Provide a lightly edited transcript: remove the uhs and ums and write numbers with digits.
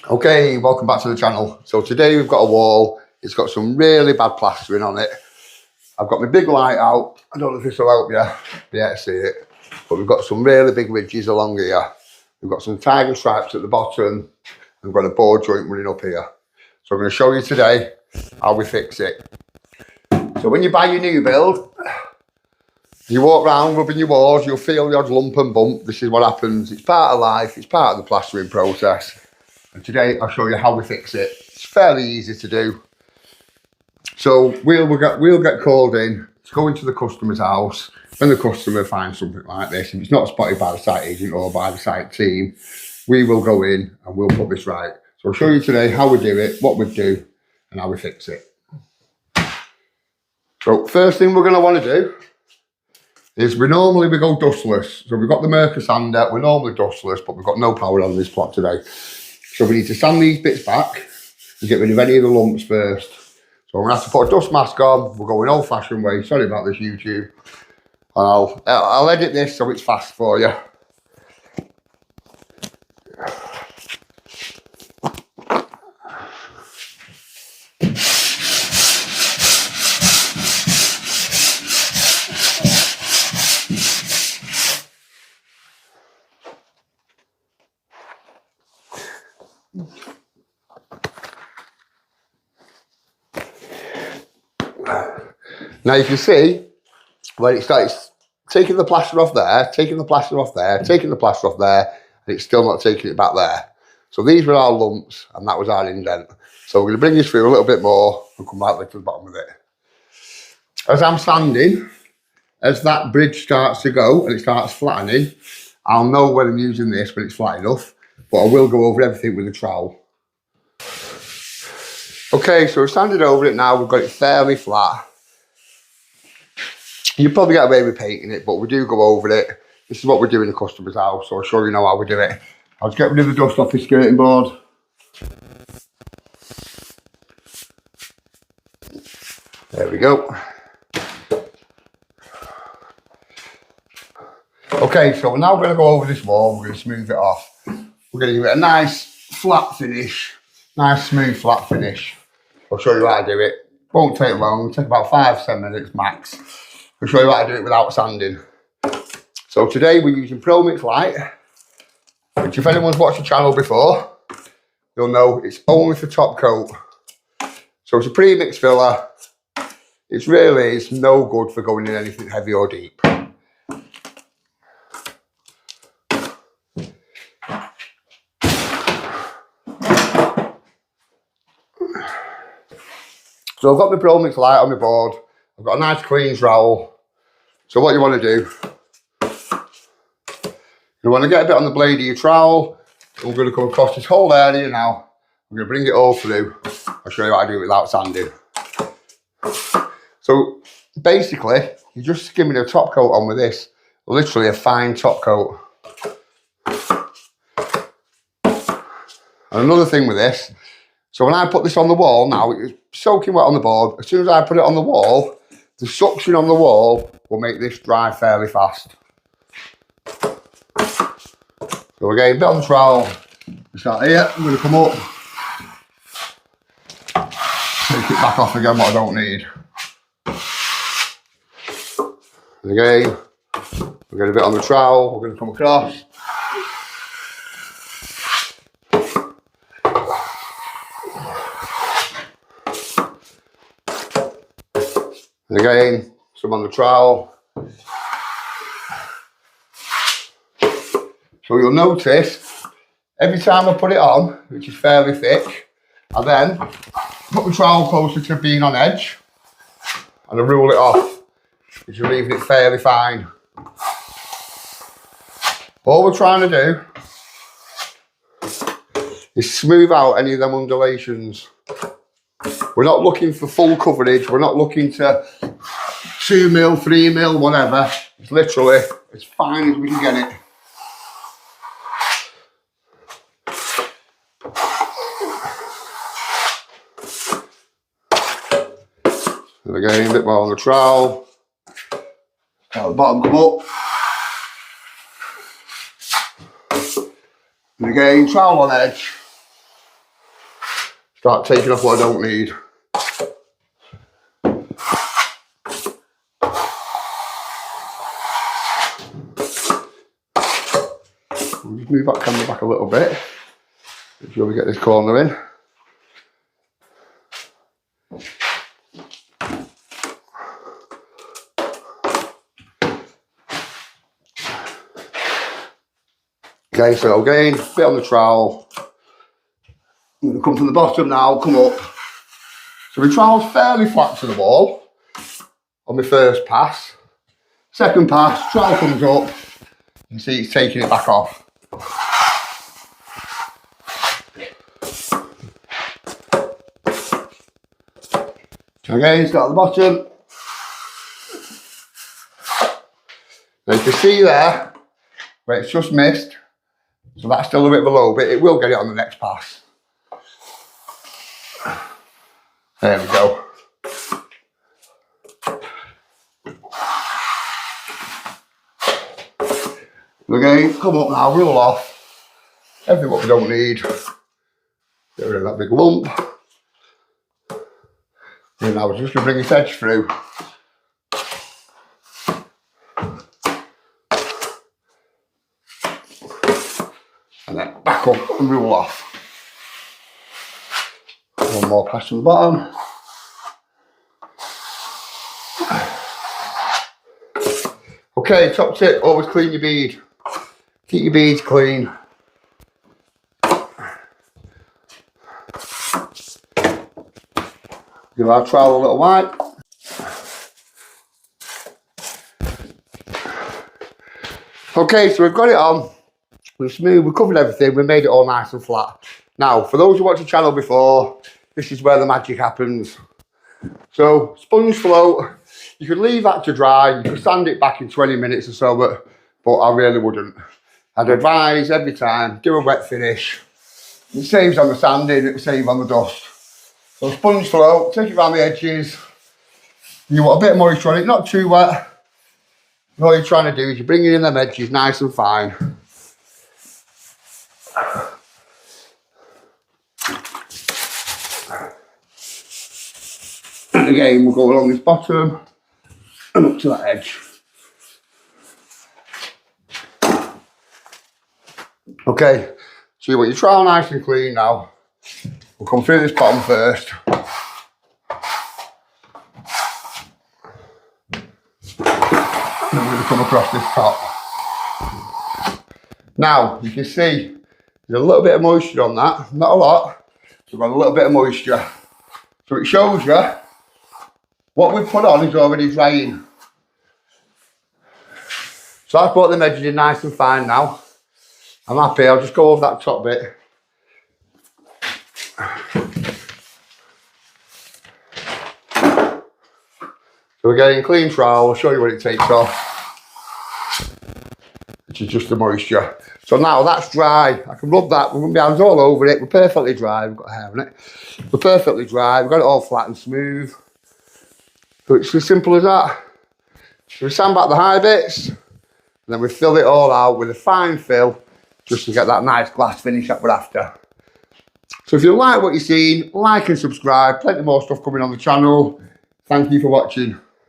Okay, welcome back to the channel. So today we've got a wall. It's got some really bad plastering on it. I've got my big light out. I don't know if this will help you be able to see it, but we've got some really big ridges along here. We've got some tiger stripes at the bottom. We've got a board joint running up here. So I'm going to show you today how we fix it. So when you buy your new build, you walk around rubbing your walls, you'll feel the odd lump and bump. This is what happens. It's part of life. It's part of the plastering process. And today I'll show you how we fix it. It's fairly easy to do. So we'll get called in to go into the customer's house. When the customer finds something like this, if it's not spotted by the site agent or by the site team, we will go in and we'll put this right. So I'll show you today how we do it, what we do, and how we fix it. So first thing we're going to want to do is we go dustless. So we've got the Merkur sander, we're normally dustless, but we've got no power on this plot today. So we need to sand these bits back and get rid of any of the lumps first. So I'm going to have to put a dust mask on. We're going old-fashioned way. Sorry about this, YouTube. And I'll edit this so it's fast for you. Now you can see when it starts taking the plaster off there, taking the plaster off there, taking the plaster off there, and it's still not taking it back there. So these were our lumps and that was our indent. So we're going to bring this through a little bit more and come back to the bottom of it. As I'm sanding, as that bridge starts to go and it starts flattening, I'll know when I'm using this when it's flat enough, but I will go over everything with a trowel. Okay, so we've sanded over it now, we've got it fairly flat. You probably get away with painting it, but we do go over it. This is what we do in the customer's house, so I'll show you now how we do it. I'll just get rid of the dust off the skirting board. There we go. Okay, so we're now going to go over this wall. We're going to smooth it off. We're going to give it a nice flat finish. Nice smooth flat finish. I'll show you how to do it. Won't take long, it'll take about 5-10 minutes max. I'll show you how to do it without sanding. So today we're using Promix Lite, which if anyone's watched the channel before, you'll know it's only for top coat. So it's a premix filler. It's no good for going in anything heavy or deep. So I've got my Promix Lite on my board. I've got a nice clean trowel. So what you want to do, you want to get a bit on the blade of your trowel. I'm going to come across this whole area now. I'm going to bring it all through. I'll show you how to do it without sanding. So basically, you're just skimming a top coat on with this. Literally a fine top coat. And another thing with this, so when I put this on the wall now, it's soaking wet on the board. As soon as I put it on the wall, the suction on the wall will make this dry fairly fast. So we're getting a bit on the trowel. We start here, I'm going to come up. Take it back off again, what I don't need. And again, we're getting a bit on the trowel, we're going to come across. And again, some on the trowel. So you'll notice, every time I put it on, which is fairly thick, I then put the trowel closer to being on edge, and I rule it off, which is leaving it fairly fine. All we're trying to do is smooth out any of them undulations. We're not looking for full coverage, we're not looking to 2 mil, 3 mil, whatever. It's literally as fine as we can get it. And again, a bit more on the trowel. At the bottom, come up. And again, trowel on edge. Start taking off what I don't need. We'll just move that camera back a little bit. Make sure we get this corner in. Okay, so again, bit on the trowel. I'm going to come from the bottom now, come up. So my trowel's fairly flat to the wall on my first pass. Second pass, trowel comes up. You can see it's taking it back off. So again, start at the bottom. Now you can see there, where it's just missed. So that's still a bit below, but it will get it on the next pass. There we go. Again, come up now, rule off everything what we don't need. Get rid of that big lump. And now we're just going to bring this edge through. And then back up and rule off. One more pass from the bottom. Okay, top tip, always clean your bead. Keep your beads clean. Give our trowel a little wipe. Okay, so we've got it on. We've smooth, we've covered everything, we made it all nice and flat. Now, for those who watched the channel before, this is where the magic happens. So, sponge float, you could leave that to dry, you could sand it back in 20 minutes or so, but I really wouldn't. I'd advise every time, do a wet finish. It saves on the sanding, it saves on the dust. So sponge float, take it around the edges. You want a bit of moisture on it, not too wet. And all you're trying to do is you're bringing in them edges nice and fine. And again, we'll go along this bottom and up to that edge. Okay, so you want your trowel nice and clean now. We'll come through this bottom first. And then we're going to come across this top. Now, you can see there's a little bit of moisture on that, not a lot. So we've got a little bit of moisture. So it shows you what we've put on is already drying. So I've put them edges in nice and fine now. I'm happy, I'll just go over that top bit. So we're getting clean trowel, I'll show you what it takes off. Which is just the moisture. So now that's dry, I can rub that, we'll rub my hands all over it, we're perfectly dry, we've got hair on it. We're perfectly dry, we've got it all flat and smooth. So it's as simple as that. So we sand back the high bits, and then we fill it all out with a fine fill, just to get that nice glass finish that we're after. So if you like what you've seen, like and subscribe, plenty more stuff coming on the channel. Thank you for watching.